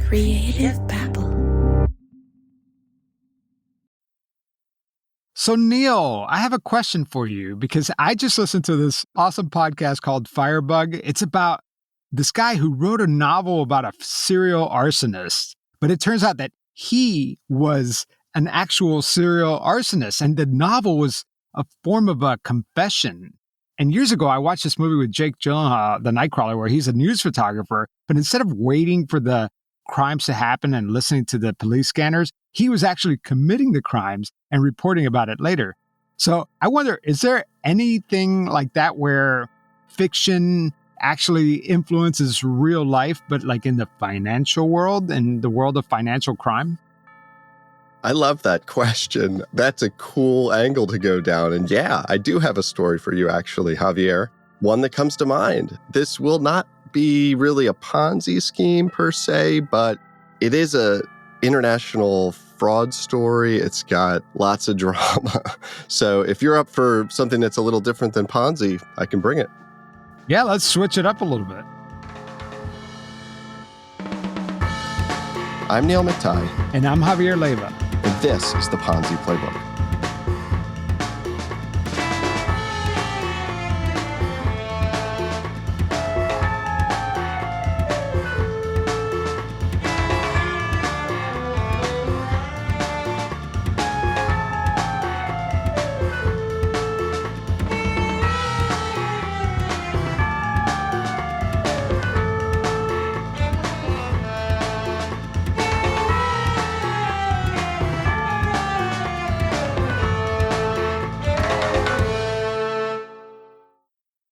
Creative Babble. So, Neil, I have a question for you because I just listened to this awesome podcast called Firebug. It's about this guy who wrote a novel about a serial arsonist, but it turns out that he was an actual serial arsonist, and the novel was a form of a confession. And years ago, I watched this movie with Jake Gyllenhaal, The Nightcrawler, where he's a news photographer, but instead of waiting for the crimes to happen and listening to the police scanners, he was actually committing the crimes and reporting about it later. So I wonder, is there anything like that where fiction actually influences real life, but like in the financial world and the world of financial crime? I love that question. That's a cool angle to go down. And yeah, I do have a story for you, actually, Javier. One that comes to mind. This will not be really a Ponzi scheme per se, but it is a international fraud story. It's got lots of drama. So if you're up for something that's a little different than Ponzi, I can bring it. Yeah, let's switch it up a little bit. I'm Neil McTighe. And I'm Javier Leiva. And this is the Ponzi Playbook.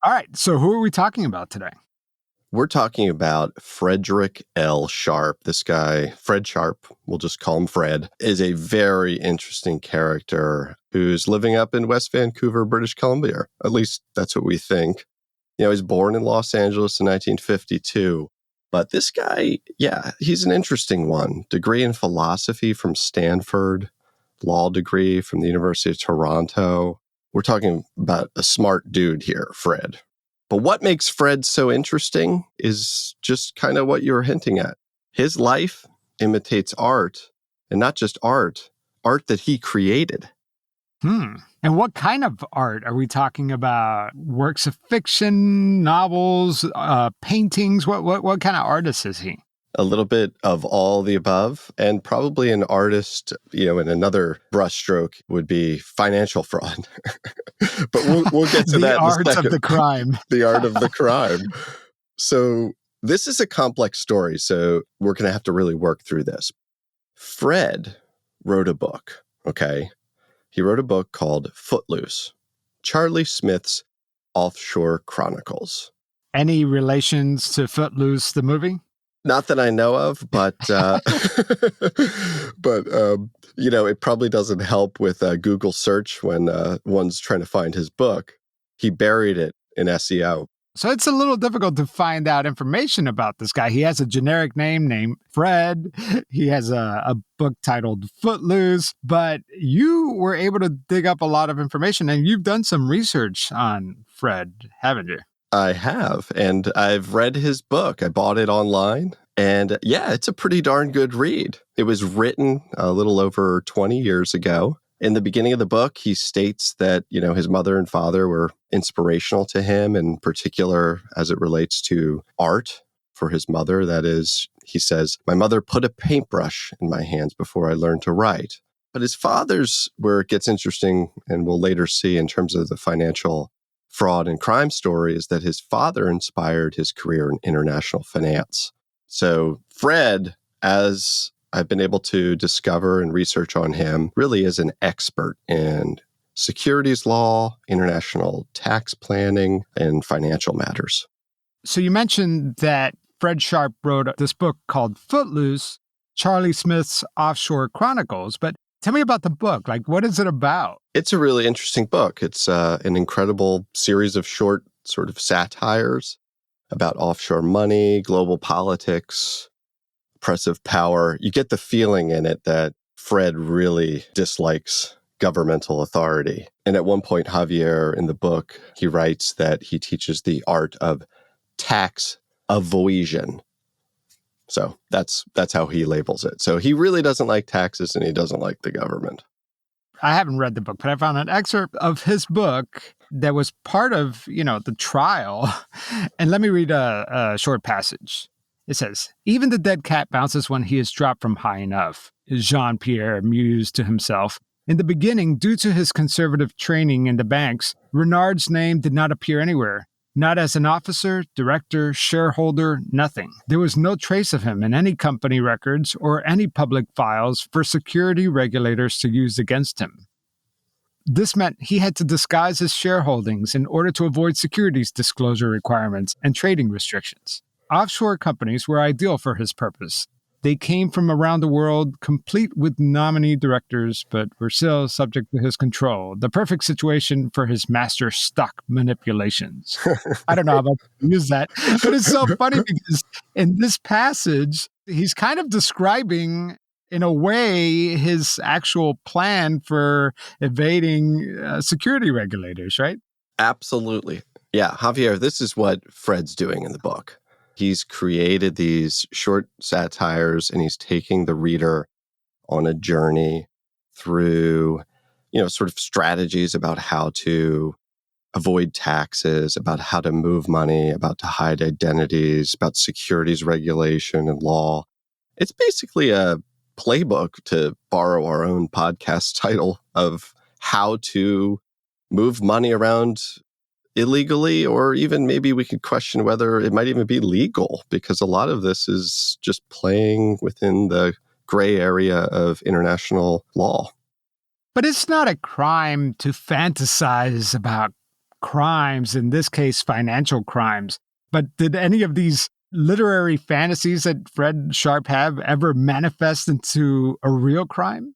All right, so who are we talking about today? We're talking about Frederick L. Sharp. This guy, Fred Sharp, we'll just call him Fred, is a very interesting character who's living up in West Vancouver, British Columbia. At least that's what we think. You know, he's born in Los Angeles in 1952. But this guy, yeah, he's an interesting one. Degree in philosophy from Stanford, law degree from the University of Toronto. We're talking about a smart dude here, Fred. But what makes Fred so interesting is just kind of what you were hinting at. His life imitates art, and not just art that he created. And what kind of art are we talking about? Works of fiction, novels, paintings? What kind of artist is he? A little bit of all the above, and probably an artist, in another brushstroke would be financial fraud. But we'll get to that in a second. The art of the crime. The art of the crime. So this is a complex story, so we're going to have to really work through this. Fred wrote a book, okay? He wrote a book called Footloose, Charlie Smith's Offshore Chronicles. Any relations to Footloose, the movie? Not that I know of, but it probably doesn't help with a Google search when one's trying to find his book. He buried it in SEO. So it's a little difficult to find out information about this guy. He has a generic name named Fred. He has a book titled Footloose, but you were able to dig up a lot of information, and you've done some research on Fred, haven't you? I have, and I've read his book. I bought it online, and yeah, it's a pretty darn good read. It was written a little over 20 years ago. In the beginning of the book, he states that, his mother and father were inspirational to him, in particular as it relates to art for his mother. That is, he says, "My mother put a paintbrush in my hands before I learned to write." But his father's, where it gets interesting, and we'll later see in terms of the financial fraud and crime story, is that his father inspired his career in international finance. So Fred, as I've been able to discover and research on him, really is an expert in securities law, international tax planning, and financial matters. So you mentioned that Fred Sharp wrote this book called Footloose, Charlie Smith's Offshore Chronicles, but tell me about the book. Like, what is it about? It's a really interesting book. It's an incredible series of short sort of satires about offshore money, global politics, oppressive power. You get the feeling in it that Fred really dislikes governmental authority. And at one point, Javier, in the book, he writes that he teaches the art of tax avoidance. So that's how he labels it. So he really doesn't like taxes and he doesn't like the government. I haven't read the book, but I found an excerpt of his book that was part of, the trial. And let me read a short passage. It says, "Even the dead cat bounces when he is dropped from high enough," Jean-Pierre mused to himself. In the beginning, due to his conservative training in the banks, Renard's name did not appear anywhere. Not as an officer, director, shareholder, nothing. There was no trace of him in any company records or any public files for security regulators to use against him. This meant he had to disguise his shareholdings in order to avoid securities disclosure requirements and trading restrictions. Offshore companies were ideal for his purpose. They came from around the world, complete with nominee directors, but were still subject to his control. The perfect situation for his master stock manipulations. I don't know how about to use that, but it's so funny because in this passage, he's kind of describing, in a way, his actual plan for evading security regulators, right? Absolutely. Yeah, Javier, this is what Fred's doing in the book. He's created these short satires and he's taking the reader on a journey through, sort of strategies about how to avoid taxes, about how to move money, about to hide identities, about securities regulation and law. It's basically a playbook, to borrow our own podcast title, of how to move money around illegally, or even maybe we could question whether it might even be legal, because a lot of this is just playing within the gray area of international law. But it's not a crime to fantasize about crimes, in this case, financial crimes. But did any of these literary fantasies that Fred Sharp have ever manifest into a real crime?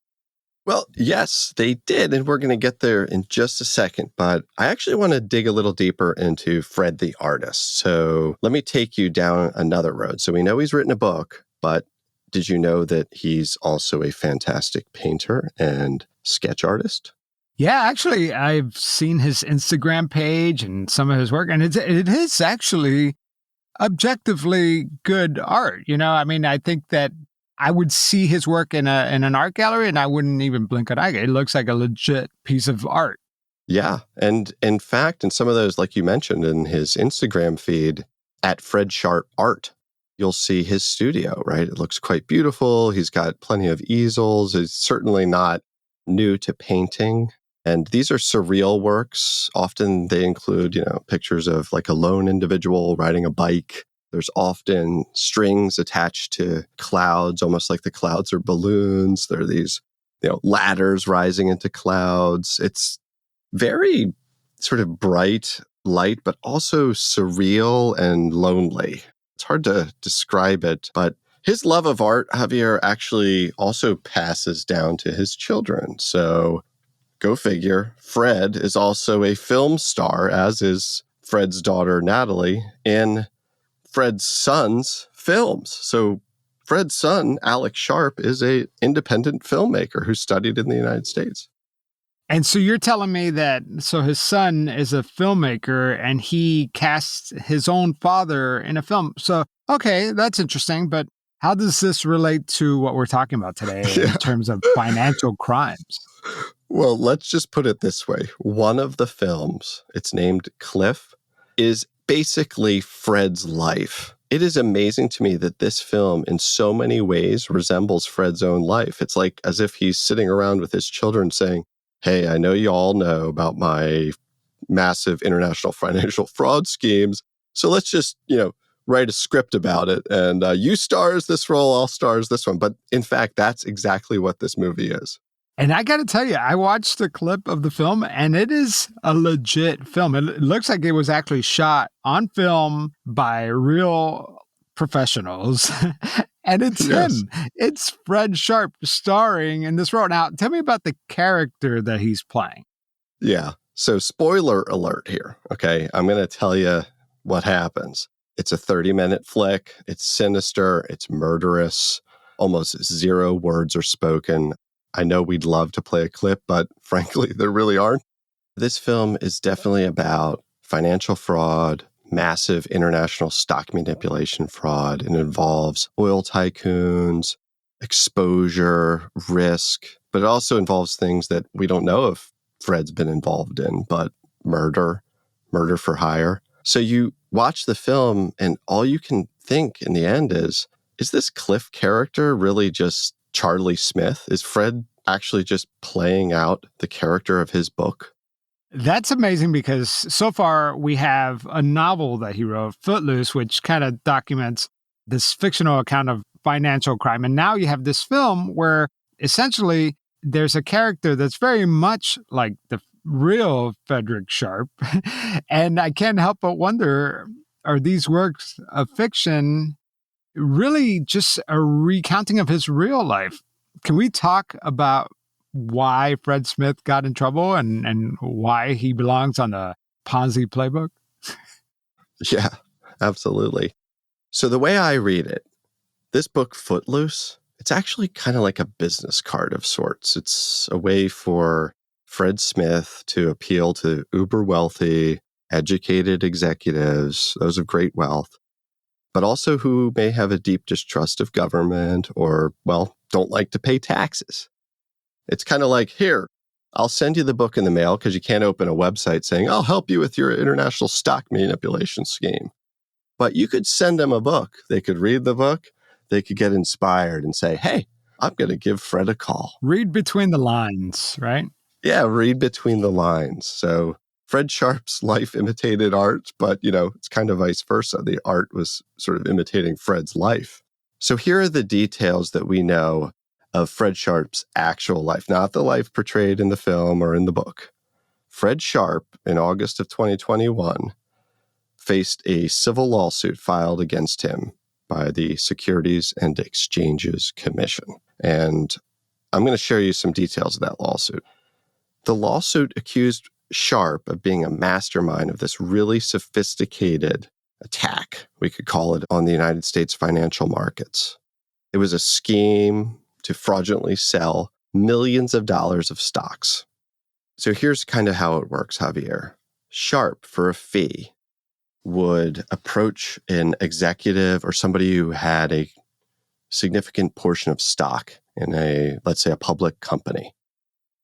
Well, yes, they did, and we're going to get there in just a second. But I actually want to dig a little deeper into Fred the artist. So let me take you down another road. So we know he's written a book, but did you know that he's also a fantastic painter and sketch artist? Yeah, actually, I've seen his Instagram page and some of his work, and it is actually objectively good art. I mean, I think that I would see his work in an art gallery and I wouldn't even blink an eye. It looks like a legit piece of art. Yeah. And in fact, in some of those, like you mentioned, in his Instagram feed, at Fred Sharp Art, you'll see his studio, right? It looks quite beautiful. He's got plenty of easels. He's certainly not new to painting. And these are surreal works. Often they include, pictures of like a lone individual riding a bike. There's often strings attached to clouds, almost like the clouds are balloons. There are these, ladders rising into clouds. It's very sort of bright light, but also surreal and lonely. It's hard to describe it, but his love of art, Javier, actually also passes down to his children. So go figure, Fred is also a film star, as is Fred's daughter, Natalie, in Fred's son's films. So Fred's son, Alex Sharp, is an independent filmmaker who studied in the United States. And so you're telling me that his son is a filmmaker and he casts his own father in a film. So, okay, that's interesting. But how does this relate to what we're talking about today in terms of financial crimes? Well, let's just put it this way. One of the films, it's named Cliff, is basically Fred's life. It is amazing to me that this film in so many ways resembles Fred's own life. It's like as if he's sitting around with his children saying, hey, I know you all know about my massive international financial fraud schemes. So let's just, write a script about it. And you stars this role, I'll stars this one. But in fact, that's exactly what this movie is. And I got to tell you, I watched the clip of the film and it is a legit film. It looks like it was actually shot on film by real professionals. And it's him. It's Fred Sharp starring in this role. Now, tell me about the character that he's playing. Yeah. So spoiler alert here. Okay. I'm going to tell you what happens. It's a 30-minute flick. It's sinister. It's murderous. Almost zero words are spoken. I know we'd love to play a clip, but frankly, there really aren't. This film is definitely about financial fraud, massive international stock manipulation fraud. It involves oil tycoons, exposure, risk, but it also involves things that we don't know if Fred's been involved in, but murder for hire. So you watch the film and all you can think in the end is this Cliff character really just Charlie Smith? Is Fred actually just playing out the character of his book? That's amazing because so far we have a novel that he wrote, Footloose, which kind of documents this fictional account of financial crime. And now you have this film where essentially there's a character that's very much like the real Frederick Sharp. And I can't help but wonder, are these works of fiction really just a recounting of his real life? Can we talk about why Fred Smith got in trouble and why he belongs on the Ponzi Playbook? Yeah, absolutely. So the way I read it, this book, Footloose, it's actually kind of like a business card of sorts. It's a way for Fred Smith to appeal to uber wealthy, educated executives, those of great wealth, but also who may have a deep distrust of government or, well, don't like to pay taxes. It's kind of like, here, I'll send you the book in the mail because you can't open a website saying, I'll help you with your international stock manipulation scheme. But you could send them a book. They could read the book. They could get inspired and say, hey, I'm going to give Fred a call. Read between the lines, right? Yeah, read between the lines. So Fred Sharp's life imitated art, but, it's kind of vice versa. The art was sort of imitating Fred's life. So here are the details that we know of Fred Sharp's actual life, not the life portrayed in the film or in the book. Fred Sharp, in August of 2021, faced a civil lawsuit filed against him by the Securities and Exchanges Commission. And I'm going to share you some details of that lawsuit. The lawsuit accused Sharp of being a mastermind of this really sophisticated attack, we could call it, on the United States financial markets. It was a scheme to fraudulently sell millions of dollars of stocks. So here's kind of how it works, Javier. Sharp, for a fee, would approach an executive or somebody who had a significant portion of stock in let's say a public company.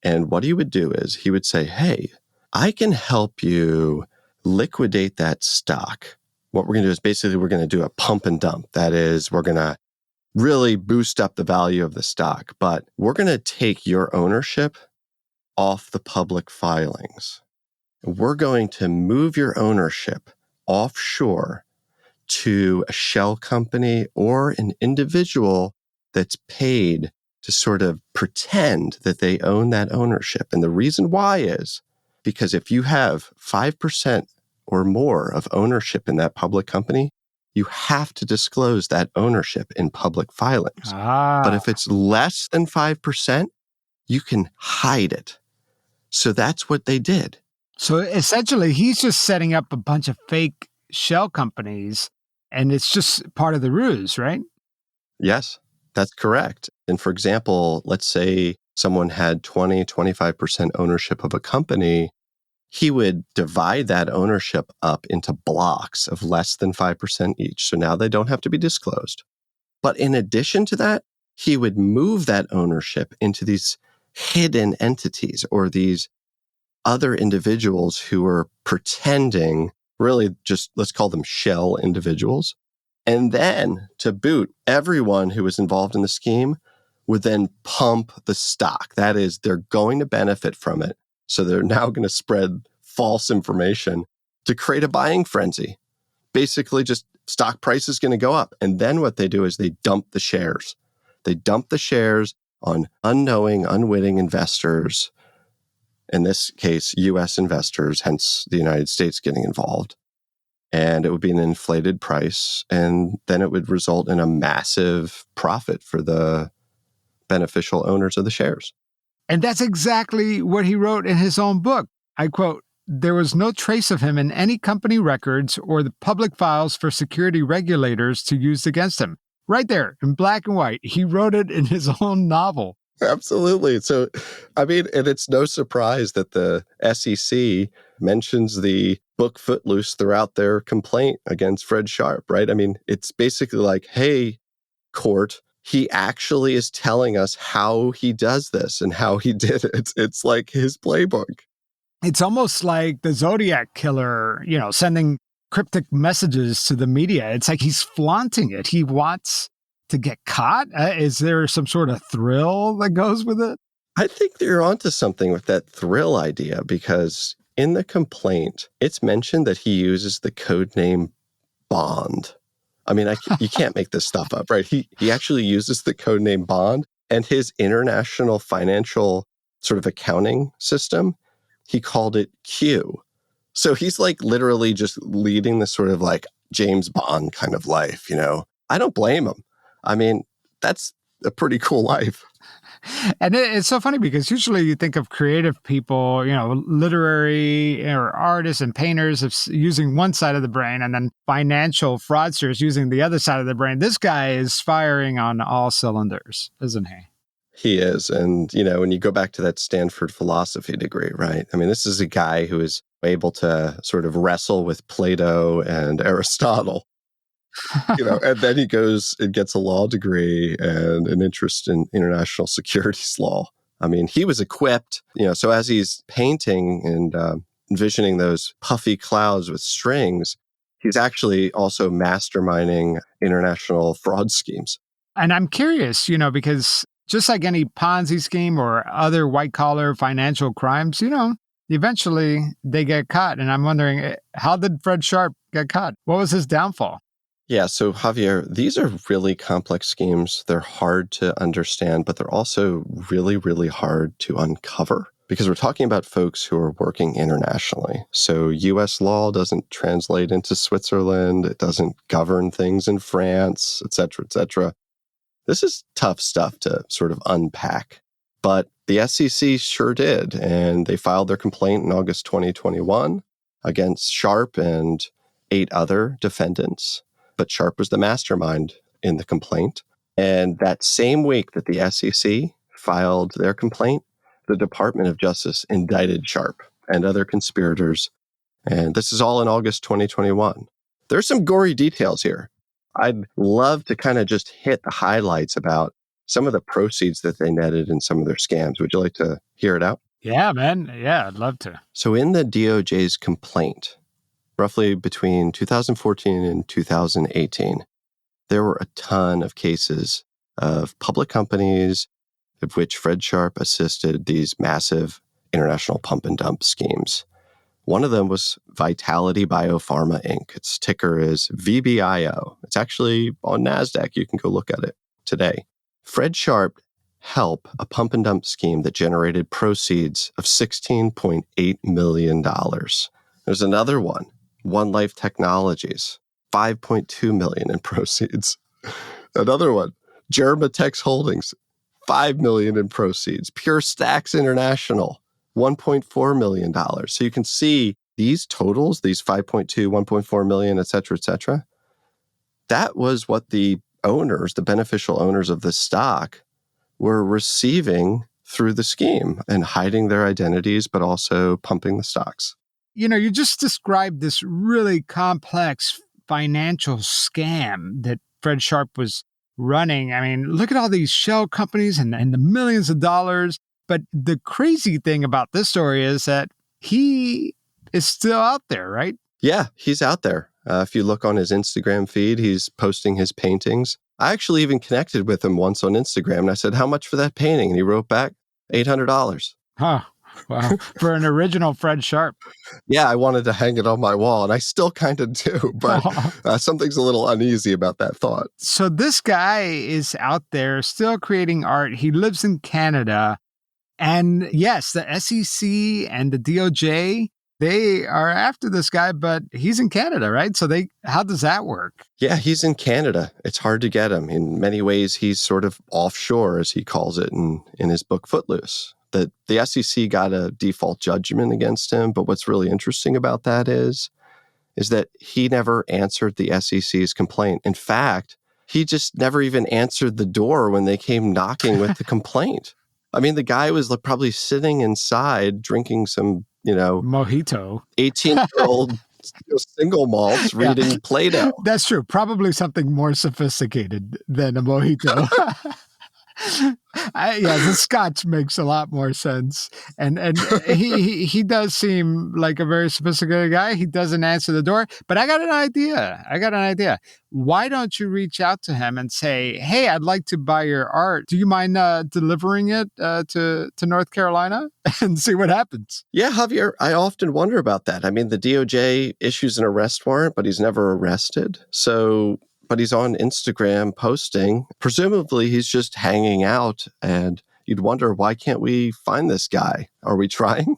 And what he would do is he would say, hey, I can help you liquidate that stock. What we're going to do is basically we're going to do a pump and dump. That is, we're going to really boost up the value of the stock, but we're going to take your ownership off the public filings. We're going to move your ownership offshore to a shell company or an individual that's paid to sort of pretend that they own that ownership. And the reason why is because if you have 5% or more of ownership in that public company, you have to disclose that ownership in public filings. But if it's less than 5%, you can hide it. So that's what they did. So essentially, he's just setting up a bunch of fake shell companies, and it's just part of the ruse, right? Yes, that's correct. And for example, let's say someone had 20, 25% ownership of a company. He would divide that ownership up into blocks of less than 5% each. So now they don't have to be disclosed. But in addition to that, he would move that ownership into these hidden entities or these other individuals who were pretending, really just, let's call them shell individuals. And then to boot, everyone who was involved in the scheme would then pump the stock. That is, they're going to benefit from it. So they're now going to spread false information to create a buying frenzy. Basically, just stock price is going to go up. And then what they do is they dump the shares. They dump the shares on unknowing, unwitting investors. In this case, U.S. investors, hence the United States getting involved. And it would be an inflated price. And then it would result in a massive profit for the beneficial owners of the shares. And that's exactly what he wrote in his own book. I quote, "There was no trace of him in any company records or the public files for security regulators to use against him." Right there, in black and white. He wrote it in his own novel. Absolutely. So, I mean, and it's no surprise that the SEC mentions the book Footloose throughout their complaint against Fred Sharp, right? I mean, it's basically like, hey, court, he actually is telling us how he does this and how he did it. It's like his playbook. It's almost like the Zodiac killer, sending cryptic messages to the media. It's like he's flaunting it. He wants to get caught. Is there some sort of thrill that goes with it? I think you're onto something with that thrill idea because in the complaint, it's mentioned that he uses the code name Bond. I mean, you can't make this stuff up, right? He actually uses the code name Bond, and his international financial sort of accounting system, he called it Q. So he's like literally just leading this sort of like James Bond kind of life, I don't blame him. I mean, that's a pretty cool life. And it's so funny because usually you think of creative people, literary or artists and painters of using one side of the brain, and then financial fraudsters using the other side of the brain. This guy is firing on all cylinders, isn't he? He is. And, when you go back to that Stanford philosophy degree, right? I mean, this is a guy who is able to sort of wrestle with Plato and Aristotle. And then he goes and gets a law degree and an interest in international securities law. I mean, he was equipped, so as he's painting and envisioning those puffy clouds with strings, he's actually also masterminding international fraud schemes. And I'm curious, because just like any Ponzi scheme or other white collar financial crimes, eventually they get caught. And I'm wondering, how did Fred Sharp get caught? What was his downfall? Yeah, so Javier, these are really complex schemes. They're hard to understand, but they're also really, really hard to uncover because we're talking about folks who are working internationally. So US law doesn't translate into Switzerland. It doesn't govern things in France, et cetera, et cetera. This is tough stuff to sort of unpack. But the SEC sure did, and they filed their complaint in August 2021 against Sharp and 8 other defendants. But Sharp was the mastermind in the complaint. And that same week that the SEC filed their complaint, the Department of Justice indicted Sharp and other conspirators. And this is all in August 2021. There's some gory details here. I'd love to kind of just hit the highlights about some of the proceeds that they netted in some of their scams. Would you like to hear it out? Yeah, man. Yeah, I'd love to. So in the DOJ's complaint, roughly between 2014 and 2018, there were a ton of cases of public companies of which Fred Sharp assisted these massive international pump and dump schemes. One of them was Vitality Biopharma Inc. Its ticker is VBIO. It's actually on NASDAQ. You can go look at it today. Fred Sharp helped a pump and dump scheme that generated proceeds of $16.8 million. There's another one, One Life Technologies, $5.2 million in proceeds. Another one, Germatex Holdings, $5 million in proceeds. Pure Stacks International, $1.4 million. So you can see these totals, these 5.2, 1.4 million, et cetera, that was what the owners, the beneficial owners of the stock, were receiving through the scheme and hiding their identities, but also pumping the stocks. You just described this really complex financial scam that Fred Sharp was running. I mean, look at all these shell companies and the millions of dollars. But the crazy thing about this story is that he is still out there, right? Yeah, he's out there. If you look on his Instagram feed, he's posting his paintings. I actually even connected with him once on Instagram, and I said, "How much for that painting?" And he wrote back, $800. Huh. Wow. For an original Fred Sharp. Yeah, I wanted to hang it on my wall, and I still kind of do, but something's a little uneasy about that thought. So this guy is out there still creating art. He lives in Canada. And yes, the SEC and the DOJ, they are after this guy, but he's in Canada, right? So how does that work? Yeah, he's in Canada. It's hard to get him. In many ways, he's sort of offshore, as he calls it in his book Footloose. The SEC got a default judgment against him, but what's really interesting about that is that he never answered the SEC's complaint. In fact, he just never even answered the door when they came knocking with the complaint. I mean, the guy was like probably sitting inside drinking some, Mojito. 18-year-old single malts Yeah. reading Plato. That's true. Probably something more sophisticated than a mojito. The Scotch makes a lot more sense, and he does seem like a very sophisticated guy. He doesn't answer the door, but I got an idea. Why don't you reach out to him and say, "Hey, I'd like to buy your art. Do you mind delivering it to North Carolina?" and see what happens. Yeah, Javier, I often wonder about that. I mean, the DOJ issues an arrest warrant, but he's never arrested. But he's on Instagram posting. Presumably, he's just hanging out, and you'd wonder, why can't we find this guy? Are we trying?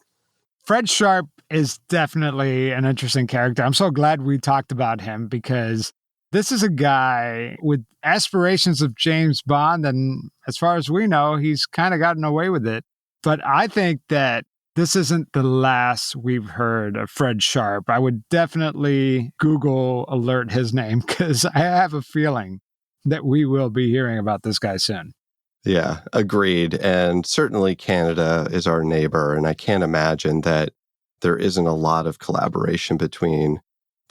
Fred Sharp is definitely an interesting character. I'm so glad we talked about him because this is a guy with aspirations of James Bond, and as far as we know, he's kind of gotten away with it. But I think that this isn't the last we've heard of Fred Sharp. I would definitely Google alert his name because I have a feeling that we will be hearing about this guy soon. Yeah, agreed. And certainly Canada is our neighbor. And I can't imagine that there isn't a lot of collaboration between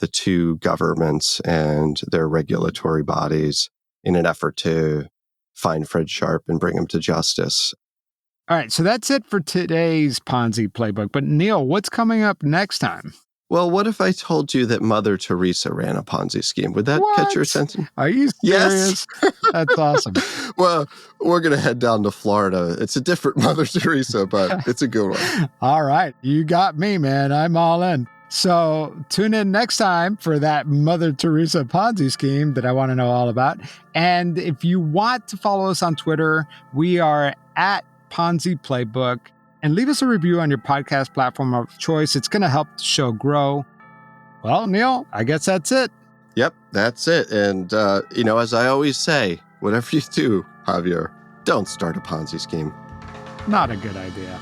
the two governments and their regulatory bodies in an effort to find Fred Sharp and bring him to justice. All right, so that's it for today's Ponzi Playbook. But Neil, what's coming up next time? Well, what if I told you that Mother Teresa ran a Ponzi scheme? Would that catch your attention? Are you serious? Yes. That's awesome. Well, we're going to head down to Florida. It's a different Mother Teresa, but it's a good one. All right. You got me, man. I'm all in. So tune in next time for that Mother Teresa Ponzi scheme that I want to know all about. And if you want to follow us on Twitter, we are at Ponzi Playbook, and leave us a review on your podcast platform of choice. It's going to help the show grow. Well, Neil, I guess that's it. Yep, that's it. And, as I always say, whatever you do, Javier, don't start a Ponzi scheme. Not a good idea.